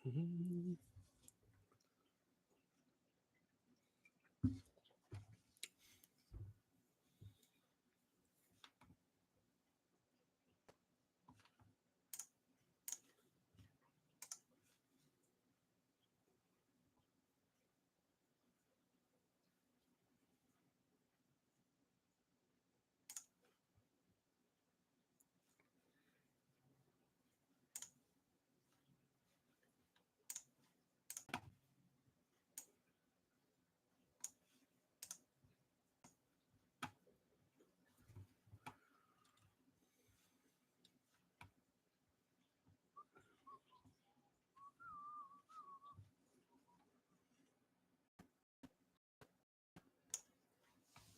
Mhm.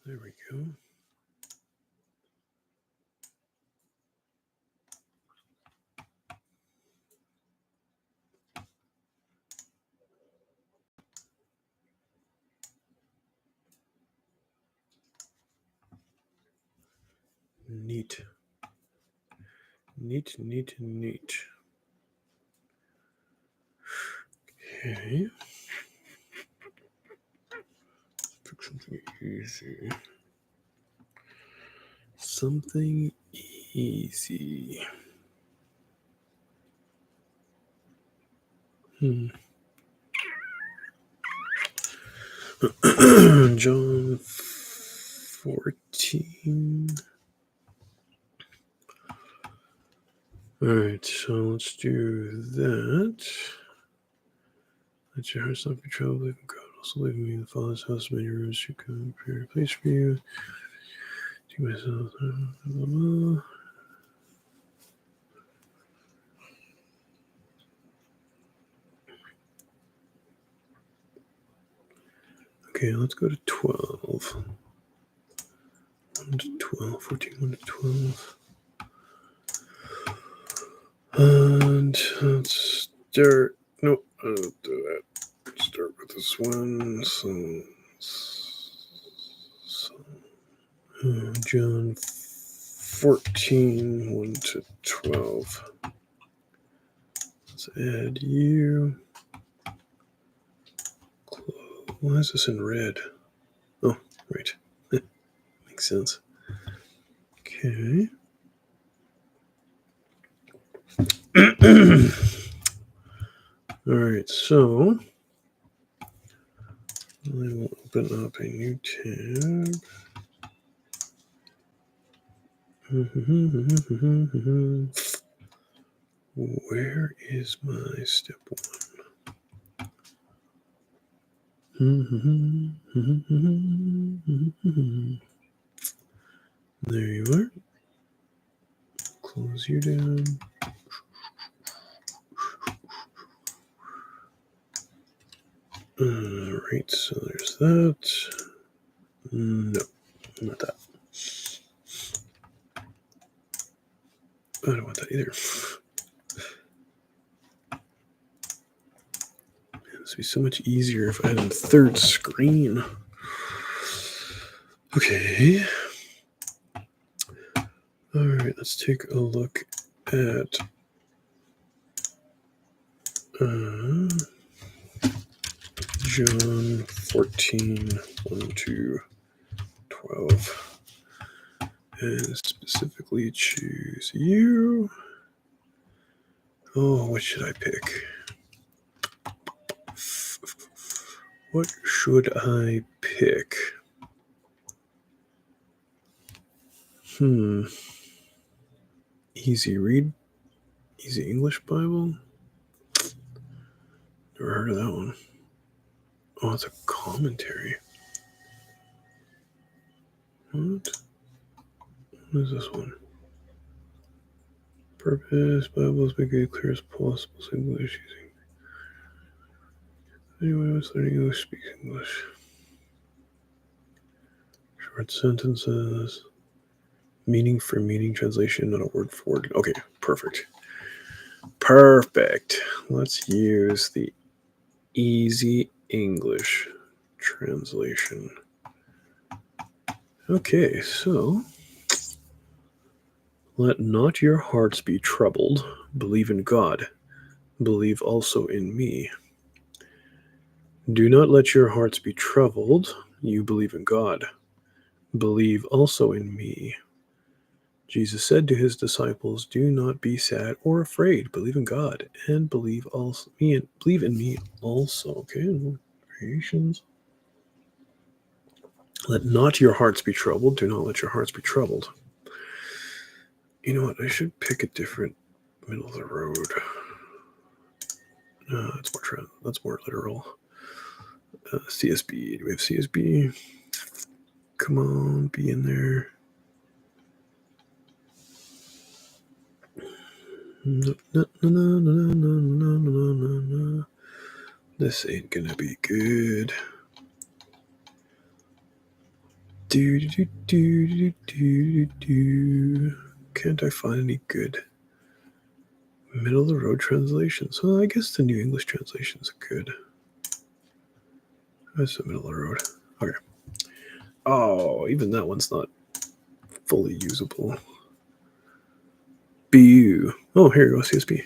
There we go. Neat. Neat, neat, neat. Okay. Pick something easy. Something easy. John 14. All right, so let's do that. Let your hearts not be troubled. Believe in God. Also believe in me. The Father's house, many rooms. You can prepare a place for you. To myself. Blah, blah, blah. Okay, let's go to 12. 1 to 12. 14, 1 to 12. And let's start. Nope, I don't do that. Start with this one. John 14, 1 to 12. Let's add you. Why is this in red? Oh, right. Makes sense. Okay. All right, so I will open up a new tab. Where is my step one? There you are. Close you down. Alright, so there's that. No, not that. I don't want that either. This would be so much easier if I had a third screen. Okay. Alright, let's take a look at John 14, 1 to 12. And specifically choose you. Oh, what should I pick? What should I pick? Easy read? Easy English Bible? Never heard of that one. Oh, it's a commentary. What? What is this one? Purpose, Bibles, make it clear as possible. English using. Anyone who's learning English speaks English. Short sentences. Meaning for meaning, translation, not a word for word. Okay, perfect. Perfect. Let's use the Easy English translation. Okay, so let not your hearts be troubled. Believe in God. believe also in me. Do not let your hearts be troubled. You believe in God. Believe also in me. Jesus said to his disciples, do not be sad or afraid. Believe in God and believe in me also. Okay, creations. Let not your hearts be troubled. Do not let your hearts be troubled. You know what? I should pick a different middle of the road. That's more literal. CSB. Do we have CSB? Come on, be in there. No. This ain't gonna be good. Can't I find any good middle of the road translations? Well, I guess the New English translations are good. That's the middle of the road. Okay. Oh, even that one's not fully usable. BU. Oh, here you go, CSB.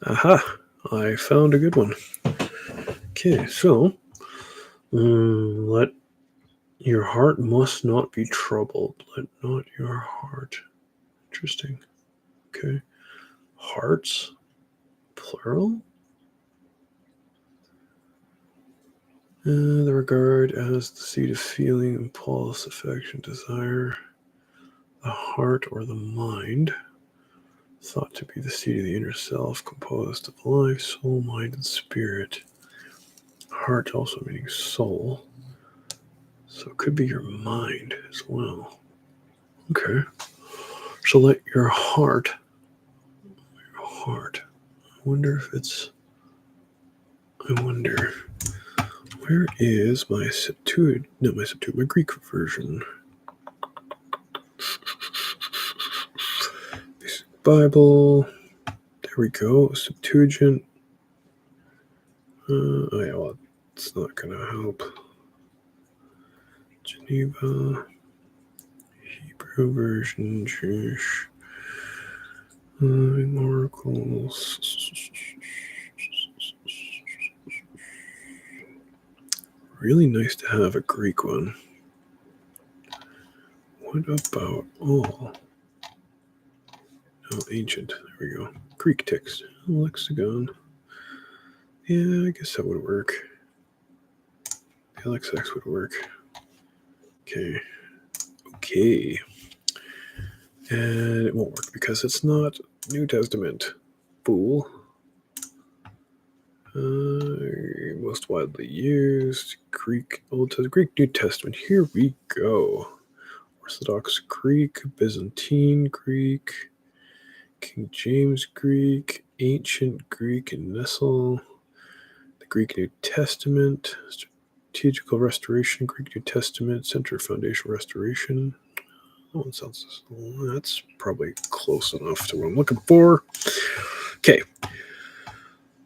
Aha! I found a good one. Okay, so let your heart must not be troubled. Let not your heart. Interesting. Okay. Hearts, plural. The regard as the seat of feeling, impulse, affection, desire. The heart or the mind, thought to be the seat of the inner self, composed of life, soul, mind, and spirit. Heart also meaning soul. So it could be your mind as well. Okay. So let your heart. I wonder if it's. I wonder. Where is my Septuagint? Not my Septuagint, my Greek version. Basic Bible. There we go. Septuagint. Oh yeah, well, it's not going to help. Geneva. Hebrew version. Jewish. Oracles. Really nice to have a Greek one. What about all? Oh, ancient. There we go. Greek text. Lexicon. Yeah, I guess that would work. The LXX would work. Okay. And it won't work because it's not New Testament. Fool. Most widely used Greek, Old Testament, Greek New Testament. Here we go. Orthodox Greek, Byzantine Greek, King James Greek, Ancient Greek and Nestle, the Greek New Testament, Strategical Restoration, Greek New Testament, Center Foundation Restoration. That one sounds, that's probably close enough to what I'm looking for. Okay.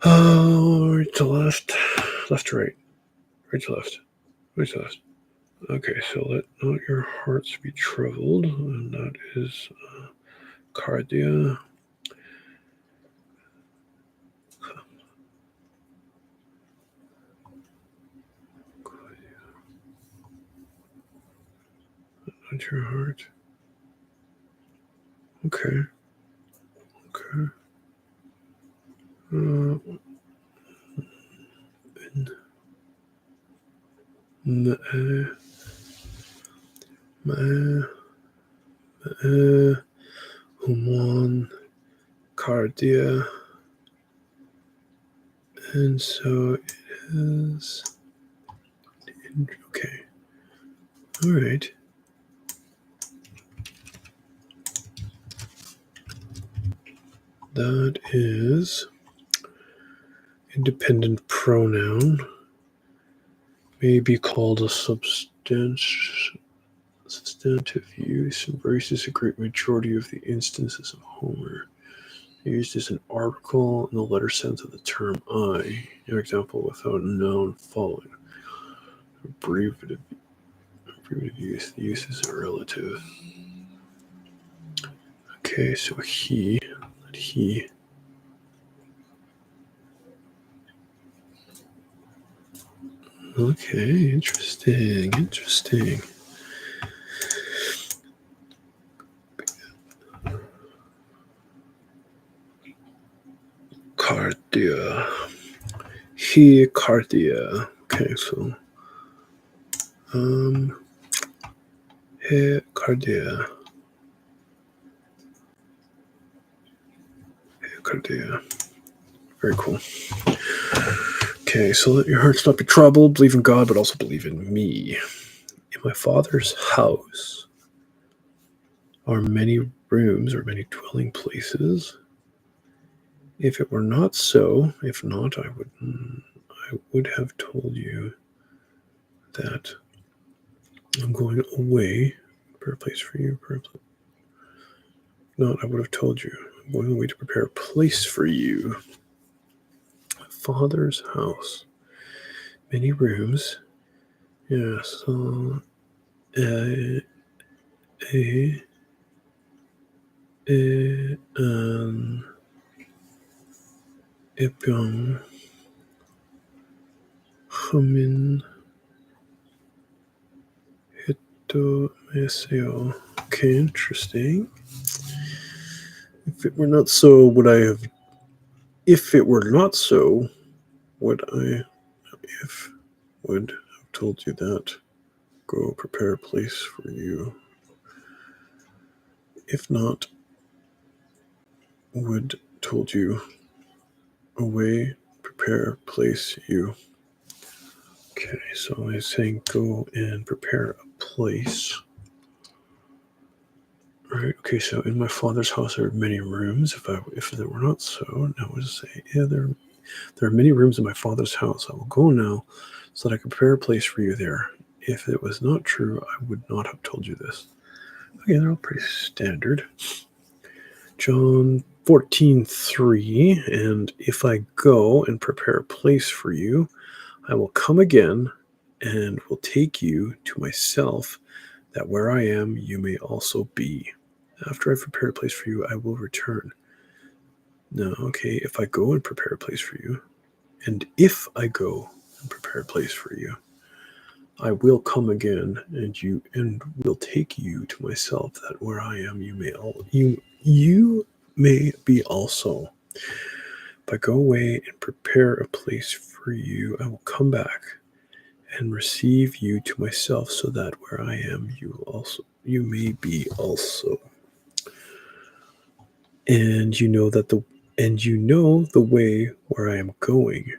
Right to left, left to right, right to left, right to left. Okay, so let not your hearts be troubled, and that is cardia. Not your heart. Okay. Human cardia. And so it is. Okay. All right. That is independent pronoun. May be called a substantive use, embraces a great majority of the instances of Homer. Used as an article in the letter sense of the term I. For example, without a noun following. Abbreviative use. The use is a relative. Okay, so he. Okay, interesting. Cardia. He cardia. Okay, so he cardia. Cardia. Very cool. Okay, so let your hearts not be troubled. Believe in God, but also believe in me. In my Father's house are many rooms or many dwelling places. If it were not so, if not, I would have told you that I'm going away for a place for you. Not, I would have told you I'm going away to prepare a place for you. Father's house, many rooms. Yes. Epion Humin Hito. Okay, interesting. If it were not so, would I have? If it were not so, would I? If would have told you that? Go prepare a place for you. If not, would told you away prepare place you. Okay, so I'm saying go and prepare a place. Right. Okay. So in my Father's house there are many rooms. If there were not so, now I would say, yeah, there are many rooms in my Father's house. I will go now, so that I can prepare a place for you there. If it was not true, I would not have told you this. Okay, they're all pretty standard. John 14:3, and if I go and prepare a place for you, I will come again and will take you to myself, that where I am, you may also be. After I've prepared a place for you, I will return. No, okay, if I go and prepare a place for you, and if I go and prepare a place for you, I will come again and will take you to myself, that where I am, you may be also. If I go away and prepare a place for you, I will come back and receive you to myself, so that where I am, you may be also. And you know the way where I am going.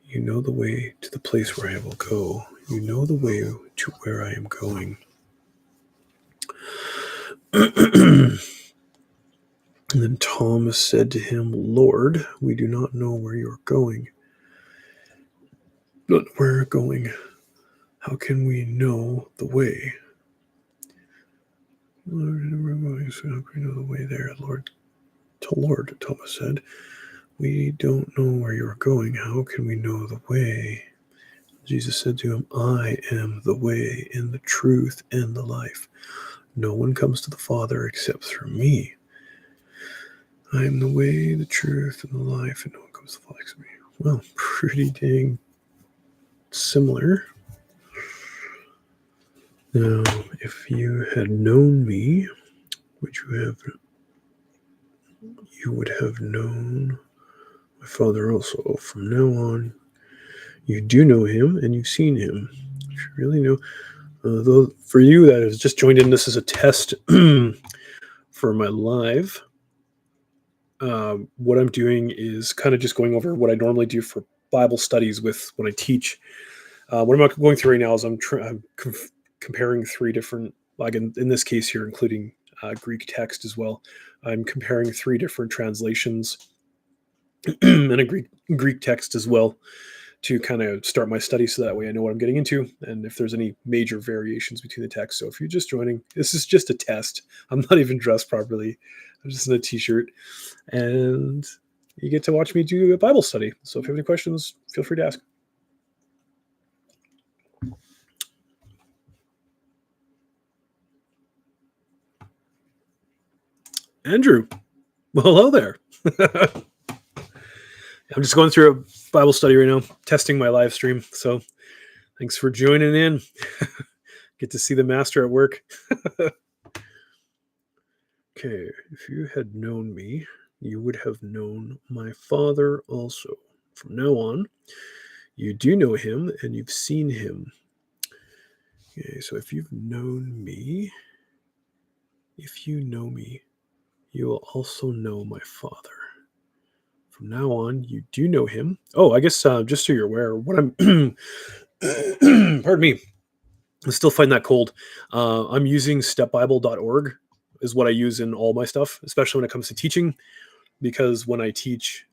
You know the way to the place where I will go. You know the way to where I am going. And then Thomas said to him, Lord, we do not know where you are going. But where are going? How can we know the way? Lord, how can we know the way there, Lord? Lord, Thomas said, we don't know where you are going. How can we know the way? Jesus said to him, I am the way and the truth and the life. No one comes to the Father except through me. I am the way, the truth, and the life, and no one comes to the Father except me. Well, pretty dang similar. Now, if you had known me, you would have known my Father also. From now on, you do know him, and you've seen him. You really know. Though for you that has just joined in, this is a test for my live. What I'm doing is kind of just going over what I normally do for Bible studies with when I teach. What I'm going through right now is I'm comparing three different, like in this case here, including Greek text as well. I'm comparing three different translations and a Greek text as well, to kind of start my study, so that way I know what I'm getting into and if there's any major variations between the texts. So if you're just joining, this is just a test. I'm not even dressed properly. I'm just in a t-shirt, and you get to watch me do a Bible study. So if you have any questions, feel free to ask. Andrew, well, hello there. I'm just going through a Bible study right now, testing my live stream. So thanks for joining in. Get to see the master at work. Okay, if you had known me, you would have known my Father also. From now on, you do know him and you've seen him. Okay, so if you've known me, you will also know my Father. From now on, you do know him. Oh, I guess just so you're aware, what I'm, pardon me, I'm still fighting that cold. I'm using stepbible.org is what I use in all my stuff, especially when it comes to teaching, because when I teach,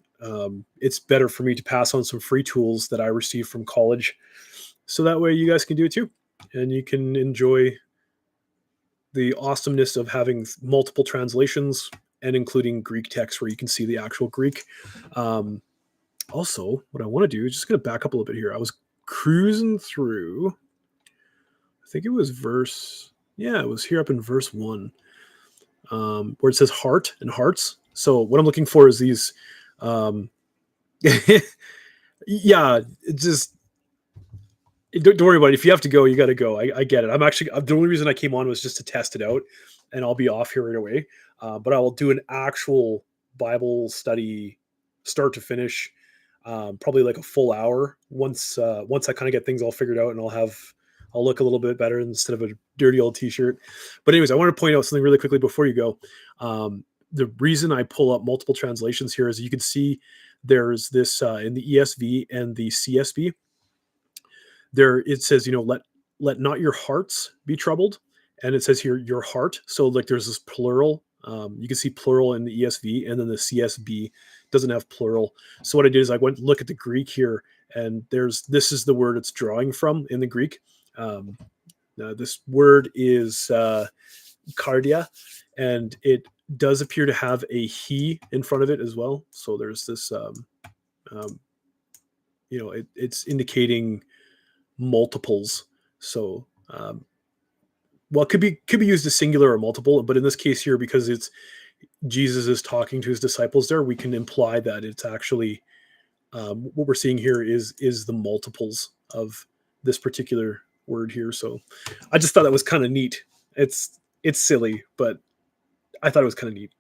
it's better for me to pass on some free tools that I receive from college. So that way you guys can do it too. And you can enjoy the awesomeness of having multiple translations and including Greek text where you can see the actual Greek. Also, what I want to do is just going to back up a little bit here. I was cruising through, I think it was it was here up in verse 1, where it says heart and hearts. So what I'm looking for is these, yeah, just don't worry about it. If you have to go, you got to go. I get it. The only reason I came on was just to test it out, and I'll be off here right away. But I will do an actual Bible study, start to finish, probably like a full hour once I kind of get things all figured out, and I'll look a little bit better instead of a dirty old t-shirt. But anyways, I want to point out something really quickly before you go. The reason I pull up multiple translations here is you can see there's this in the ESV and the CSB. There it says, let not your hearts be troubled, and it says here your heart. So like there's this plural. You can see plural in the ESV, and then the CSB doesn't have plural. So what I did is I went to look at the Greek here, and this is the word it's drawing from in the Greek. This word is cardia, and it does appear to have a he in front of it as well. So there's this, it's indicating multiples. So, well, it could be used as singular or multiple, but in this case here, because it's Jesus is talking to his disciples there, we can imply that it's actually what we're seeing here is the multiples of this particular word here. So I just thought that was kind of neat. It's silly, but I thought it was kind of neat.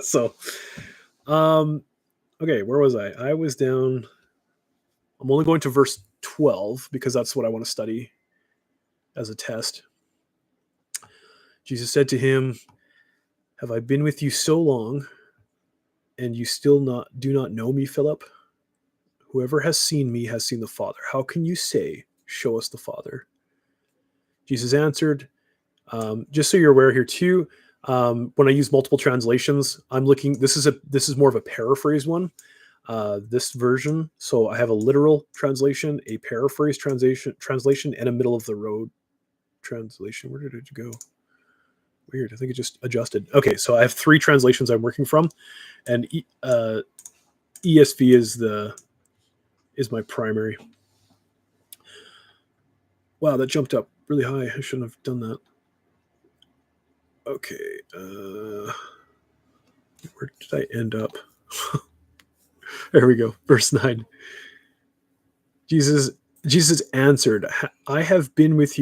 So, okay, where was I? I was down. I'm only going to verse 12 because that's what I want to study as a test. Jesus said to him, "Have I been with you so long, and you still do not know me, Philip? Whoever has seen me has seen the Father. How can you say, 'Show us the Father'?" Jesus answered, just so you're aware here too, when I use multiple translations, I'm looking. This is more of a paraphrase one. This version. So I have a literal translation, a paraphrase translation, and a middle of the road translation. Where did it go? Weird. I think it just adjusted. Okay, so I have 3 translations I'm working from, and ESV is my primary. Wow, that jumped up really high. I shouldn't have done that. Okay, where did I end up? There we go. Verse 9. Jesus answered, "I have been with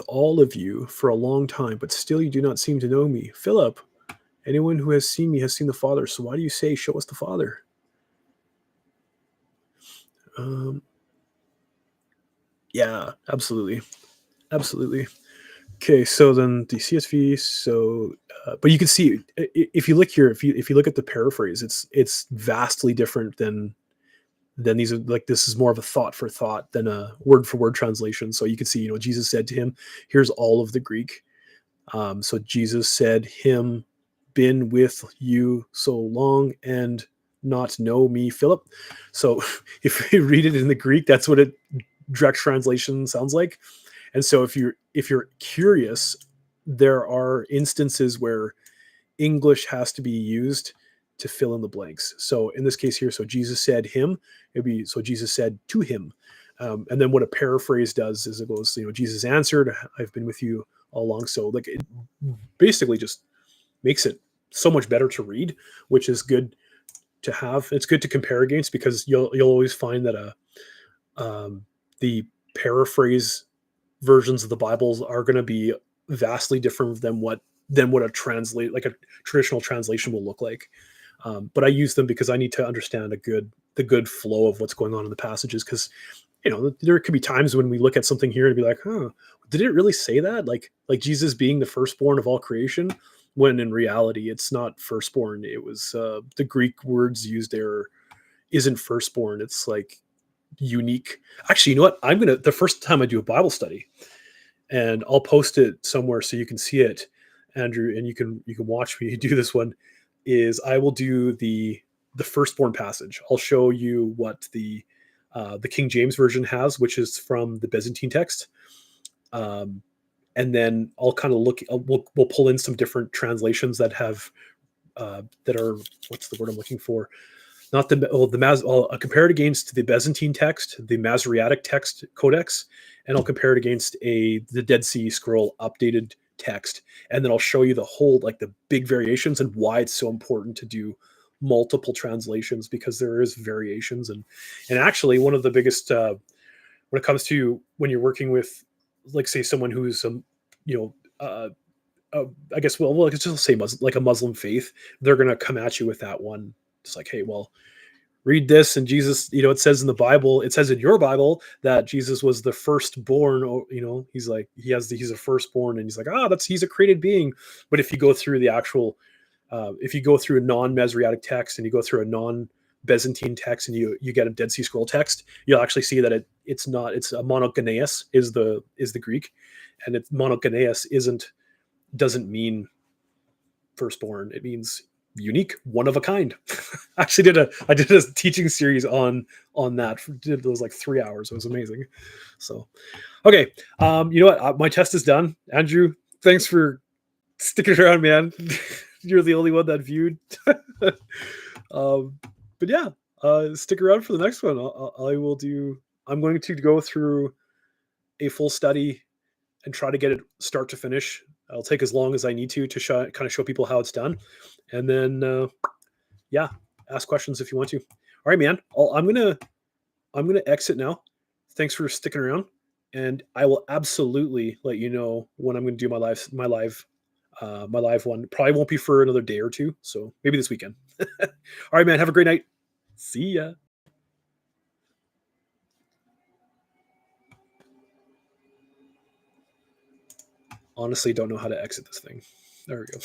all of you for a long time, but still you do not seem to know me. Philip, anyone who has seen me has seen the Father. So why do you say, 'Show us the Father'?" Yeah, absolutely. Okay, so then the CSV. So, but you can see if you look here, if you look at the paraphrase, it's vastly different than these are, like, this is more of a thought for thought than a word for word translation. So you can see, Jesus said to him, here's all of the Greek. So Jesus said, him, been with you so long and not know me, Philip. So if you read it in the Greek, that's what it direct translation sounds like. And so if you're curious, there are instances where English has to be used to fill in the blanks. So in this case here, so Jesus said him, it'd be, so Jesus said to him. And then what a paraphrase does is it goes, Jesus answered, "I've been with you all along." So like it basically just makes it so much better to read, which is good to have. It's good to compare against, because you'll always find that the paraphrase versions of the Bibles are going to be vastly different than what a translate like a traditional translation will look like. But I use them because I need to understand the good flow of what's going on in the passages. Because there could be times when we look at something here and be like, huh, did it really say that? Like Jesus being the firstborn of all creation, when in reality it's not firstborn. It was the Greek words used there isn't firstborn. It's like unique. Actually, you know what? The first time I do a Bible study, and I'll post it somewhere so you can see it, Andrew, and you can watch me do this one. Is I will do the firstborn passage. I'll show you what the King James version has, which is from the Byzantine text, and then I'll kind of look. We'll pull in some different translations that have that are, what's the word I'm looking for? Not the well, the Mas. I'll compare it against the Byzantine text, the Masoretic text codex, and I'll compare it against the Dead Sea Scroll updated text, and then I'll show you the whole, like, the big variations and why it's so important to do multiple translations, because there is variations. And actually, one of the biggest when it comes to when you're working with, like, say, someone who's you know I guess, well, let's just say like a Muslim faith, they're going to come at you with that one. It's like, hey, well, read this, and Jesus, it says in the Bible, it says in your Bible that Jesus was the firstborn. He's like, he's a firstborn, and he's like, he's a created being. But if you go through the actual, if you go through a non-Masoretic text and you go through a non-Byzantine text, and you get a Dead Sea Scroll text, you'll actually see that it's not. It's a monogenes is the Greek, and it's monogenes doesn't mean firstborn. It means unique, one of a kind. I did a teaching series on that. It was like 3 hours. It was amazing. So, okay. You know what? My test is done. Andrew, thanks for sticking around, man. You're the only one that viewed. But yeah, stick around for the next one. I will do. I'm going to go through a full study and try to get it start to finish. I'll take as long as I need to kind of show people how it's done, and then yeah, ask questions if you want to. All right, man. I'm gonna exit now. Thanks for sticking around, and I will absolutely let you know when I'm going to do my live one. Probably won't be for another day or two, so maybe this weekend. All right, man. Have a great night. See ya. Honestly, don't know how to exit this thing. There we go.